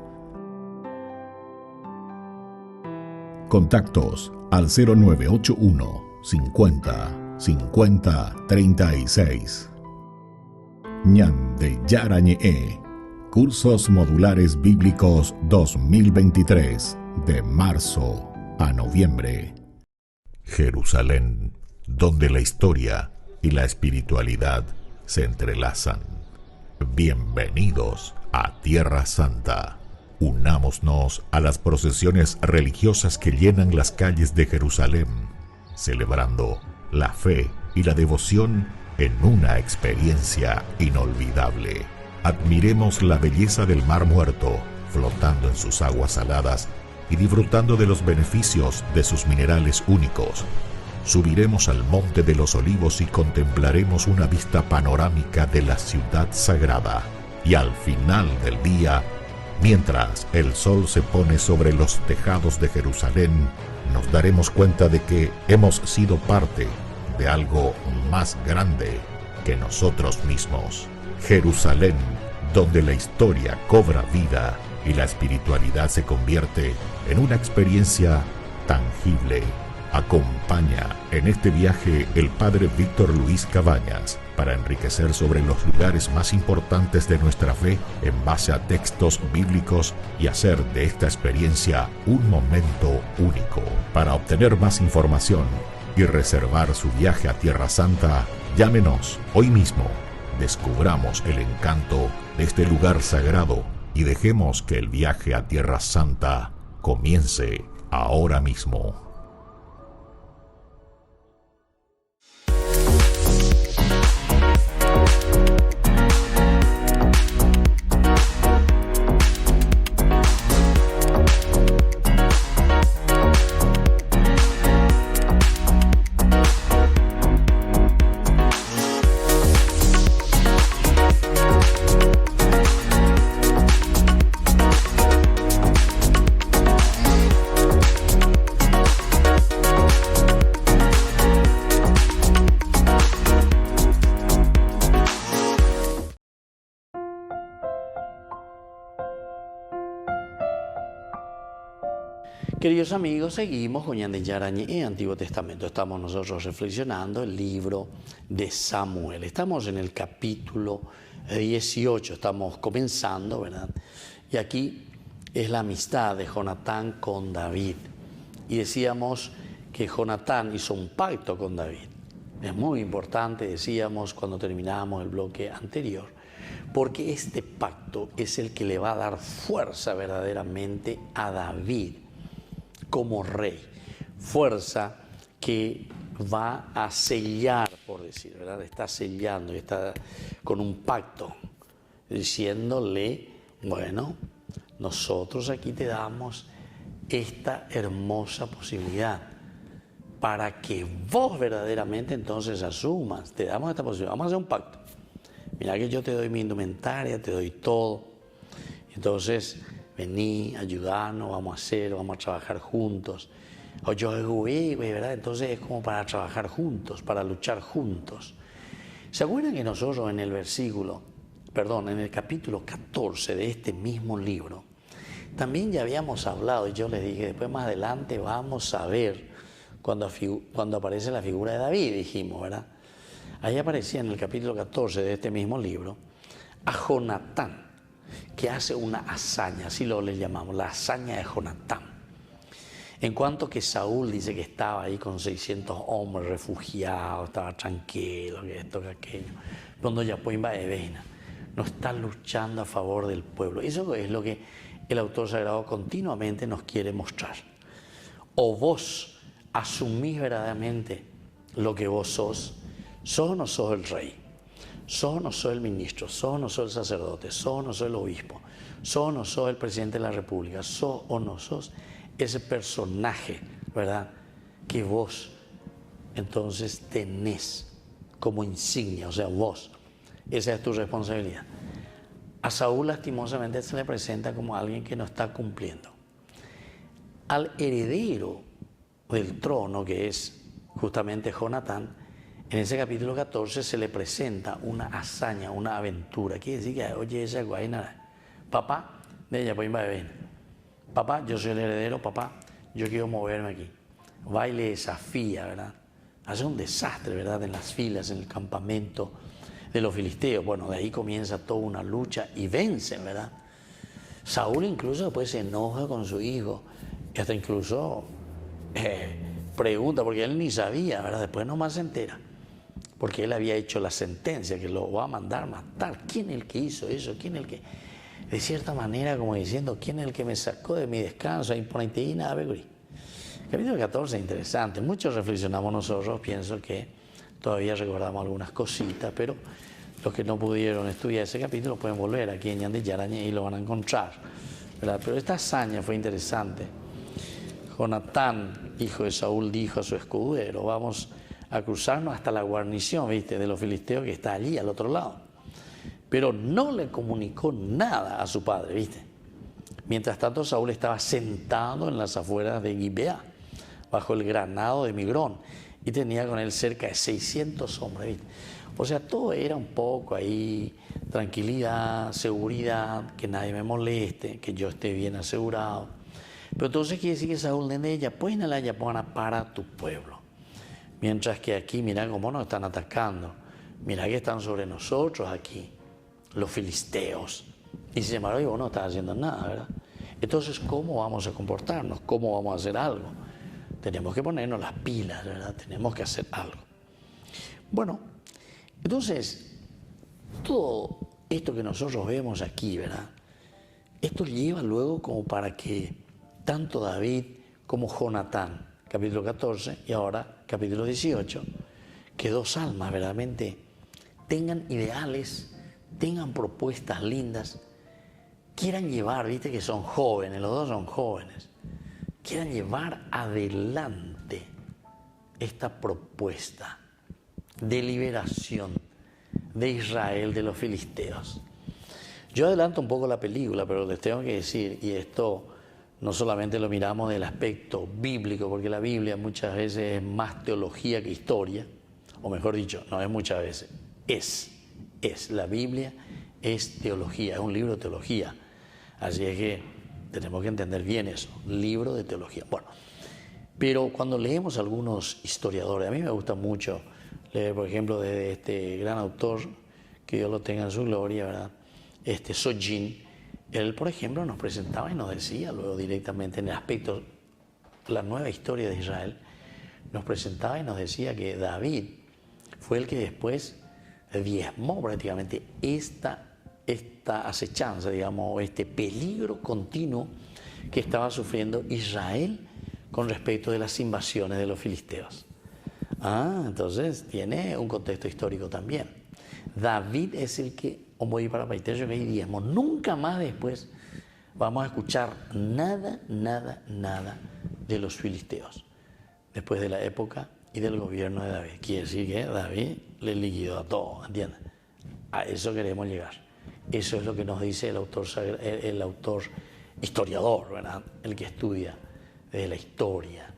Contactos al 0981 50 50 36. Ñande Yara Ñe, Cursos Modulares Bíblicos 2023 de marzo a noviembre. Jerusalén, donde la historia y la espiritualidad se entrelazan. Bienvenidos a Tierra Santa. Unámonos a las procesiones religiosas que llenan las calles de Jerusalén, celebrando la fe y la devoción en una experiencia inolvidable. Admiremos la belleza del Mar Muerto, flotando en sus aguas saladas y disfrutando de los beneficios de sus minerales únicos. Subiremos al Monte de los Olivos y contemplaremos una vista panorámica de la ciudad sagrada. Y al final del día, mientras el sol se pone sobre los tejados de Jerusalén, nos daremos cuenta de que hemos sido parte de algo más grande que nosotros mismos. Jerusalén, donde la historia cobra vida y la espiritualidad se convierte en una experiencia tangible. Acompaña en este viaje el padre Víctor Luis Cabañas para enriquecer sobre los lugares más importantes de nuestra fe en base a textos bíblicos y hacer de esta experiencia un momento único. Para obtener más información y reservar su viaje a Tierra Santa, llámenos hoy mismo. Descubramos el encanto de este lugar sagrado y dejemos que el viaje a Tierra Santa comience ahora mismo. Queridos amigos, seguimos con Ñande Yarañe en Antiguo Testamento. Estamos nosotros reflexionando el libro de Samuel. Estamos en el capítulo 18, estamos comenzando, ¿verdad? Y aquí es la amistad de Jonatán con David. Y decíamos que Jonatán hizo un pacto con David. Es muy importante, decíamos cuando terminábamos el bloque anterior, porque este pacto es el que le va a dar fuerza verdaderamente a David como rey, fuerza que va a sellar, por decir, ¿verdad? Está sellando, está con un pacto, diciéndole, bueno, nosotros aquí te damos esta hermosa posibilidad para que vos verdaderamente entonces asumas, te damos esta posibilidad, vamos a hacer un pacto. Mira que yo te doy mi indumentaria, te doy todo, entonces vení, ayudarnos, vamos a trabajar juntos. O yo, ¿verdad? Entonces es como para trabajar juntos, para luchar juntos. ¿Se acuerdan que nosotros en el capítulo 14 de este mismo libro, también ya habíamos hablado, y yo les dije, después más adelante vamos a ver cuando aparece la figura de David, dijimos, ¿verdad? Ahí aparecía en el capítulo 14 de este mismo libro a Jonatán, que hace una hazaña, así lo le llamamos, la hazaña de Jonatán. En cuanto que Saúl dice que estaba ahí con 600 hombres refugiados, estaba tranquilo, que esto, que aquello, cuando ya pues no está luchando a favor del pueblo. Eso es lo que el autor sagrado continuamente nos quiere mostrar. O vos asumís verdaderamente lo que vos sos o no sos el rey. ¿Sos o no sos el ministro? ¿Sos o no sos el sacerdote? ¿Sos o no sos el obispo? ¿Sos o no sos el presidente de la república? ¿Sos o no sos ese personaje, verdad, que vos entonces tenés como insignia? O sea, vos, esa es tu responsabilidad. A Saúl lastimosamente se le presenta como alguien que no está cumpliendo. Al heredero del trono, que es justamente Jonatán, en ese capítulo 14 se le presenta una hazaña, una aventura. Quiere decir que, oye, esa guayna, papá, de ella, pues ven. Papá, yo soy el heredero, papá, yo quiero moverme aquí. Va y le desafía, ¿verdad? Hace un desastre, ¿verdad? En las filas, en el campamento de los filisteos. Bueno, de ahí comienza toda una lucha y vencen, ¿verdad? Saúl incluso después se enoja con su hijo, y hasta incluso pregunta, porque él ni sabía, ¿verdad? Después nomás se entera. Porque él había hecho la sentencia que lo va a mandar matar. ¿Quién es el que hizo eso? ¿Quién es el que...? De cierta manera, como diciendo, ¿quién es el que me sacó de mi descanso? Capítulo 14 es interesante. Muchos reflexionamos nosotros, pienso que todavía recordamos algunas cositas, pero los que no pudieron estudiar ese capítulo pueden volver aquí en Ñande Yarañe y lo van a encontrar, ¿verdad? Pero esta hazaña fue interesante. Jonatán, hijo de Saúl, dijo a su escudero, vamos a cruzarnos hasta la guarnición, ¿viste?, de los filisteos que está allí al otro lado. Pero no le comunicó nada a su padre, ¿viste? Mientras tanto, Saúl estaba sentado en las afueras de Gibeá, bajo el granado de Migrón. y tenía con él cerca de 600 hombres, ¿viste? O sea, todo era un poco ahí, tranquilidad, seguridad, que nadie me moleste, que yo esté bien asegurado. Pero entonces quiere decir que Saúl de ella, pues no la llamaban para tu pueblo. Mientras que aquí, mira cómo nos están atacando, mira que están sobre nosotros aquí, los filisteos. Y sin embargo, vos no estás haciendo nada, ¿verdad? Entonces, ¿cómo vamos a comportarnos? ¿Cómo vamos a hacer algo? Tenemos que ponernos las pilas, ¿verdad? Tenemos que hacer algo. Bueno, entonces, todo esto que nosotros vemos aquí, ¿verdad? Esto lleva luego como para que tanto David como Jonatán, capítulo 14 y ahora capítulo 18, que dos almas verdaderamente tengan ideales, tengan propuestas lindas, quieran llevar, viste que son jóvenes, los dos son jóvenes, quieran llevar adelante esta propuesta de liberación de Israel de los filisteos. Yo adelanto un poco la película, pero les tengo que decir, y esto no solamente lo miramos del aspecto bíblico, porque la Biblia muchas veces es más teología que historia, o mejor dicho, no es muchas veces, es la Biblia, es teología, es un libro de teología. Así es que tenemos que entender bien eso, libro de teología. Bueno, pero cuando leemos algunos historiadores, a mí me gusta mucho leer, por ejemplo, de este gran autor, que Dios lo tenga en su gloria, ¿verdad? Sojin. Él, por ejemplo, nos presentaba y nos decía luego directamente en el aspecto, la nueva historia de Israel, nos presentaba y nos decía que David fue el que después diezmó prácticamente esta acechanza, digamos, este peligro continuo que estaba sufriendo Israel con respecto de las invasiones de los filisteos. Entonces tiene un contexto histórico también. David es el que, como ir para Paiterio, que hay diezmo. Nunca más después vamos a escuchar nada de los filisteos, después de la época y del gobierno de David. Quiere decir que David le liquidó a todo, ¿entiendes? A eso queremos llegar. Eso es lo que nos dice el autor historiador, ¿verdad? El que estudia de la historia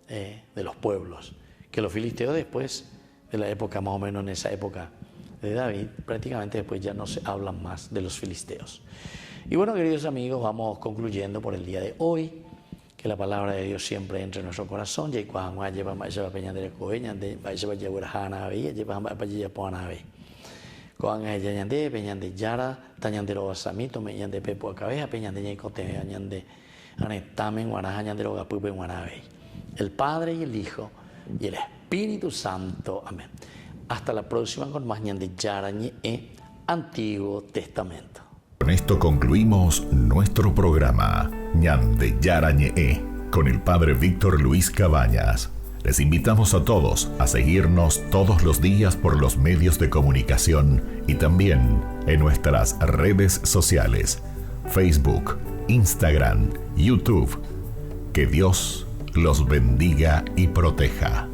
de los pueblos. Que los filisteos después de la época, más o menos en esa época de David, prácticamente después ya no se hablan más de los filisteos. Y bueno, queridos amigos, vamos concluyendo por el día de hoy. Que la palabra de Dios siempre entre en nuestro corazón. Koan ay ñande peñande yara tañande ro samito meñande pepo cabeza peñande ñecote ñande anetamen guaraja ñande ro gapupe guarabe. El Padre y el Hijo y el Espíritu Santo. Amén. Hasta la próxima con más ñande yara ñe Antiguo Testamento. Con esto concluimos nuestro programa Ñande Yara ñe con el Padre Víctor Luis Cabañas. Les invitamos a todos a seguirnos todos los días por los medios de comunicación y también en nuestras redes sociales, Facebook, Instagram, YouTube. Que Dios los bendiga y proteja.